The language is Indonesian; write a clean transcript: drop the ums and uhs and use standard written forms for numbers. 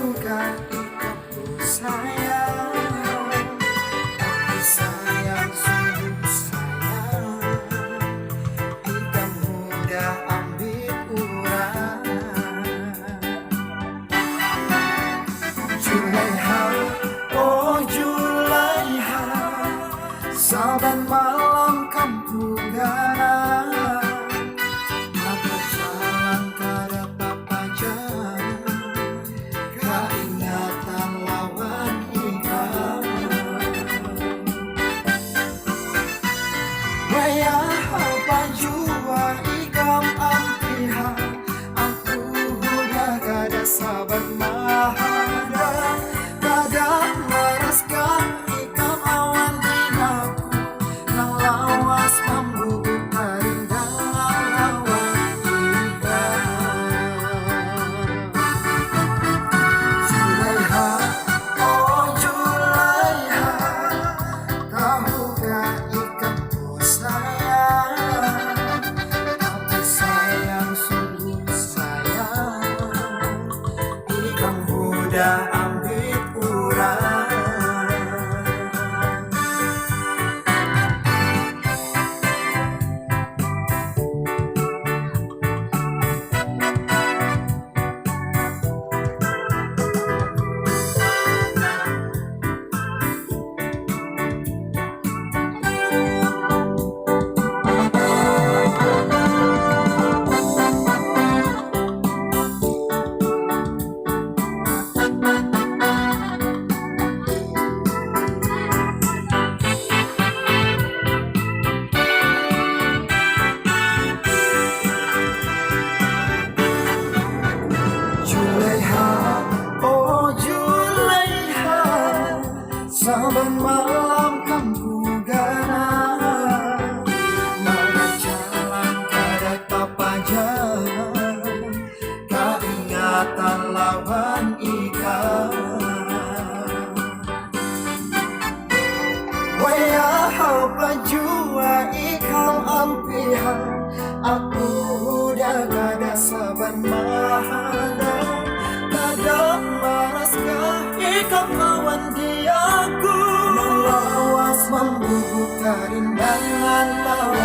bukan ikatku sayang, tapi sayang sungguh sayang. Ikan muda ambil urang. Julaiha, oh Julaiha, saban malam kampung gana. Mata jalan kada papajan, keingatan lawan ikan. Wayah apa jua ikam ampihan, aku udah kada sabar mahada. Kada maraskan ikam awan dinaku, nang lawas membubuh perindangan lawan ikan. Julaiha, oh Julaiha, tahukah ikatku sayang, tapi sayang sungguh sayang. Ikan muda ambil urang. Julaiha, oh Julaiha, saban malam kampung gana. Mana jalan kada papajan, keingatan lawan ikan. Wayah apa jua ikam ampihan, aku udah kada sabar mahada. Kada maraskah ikam lawan diaku, nang lawas membubuh kerindangan lawan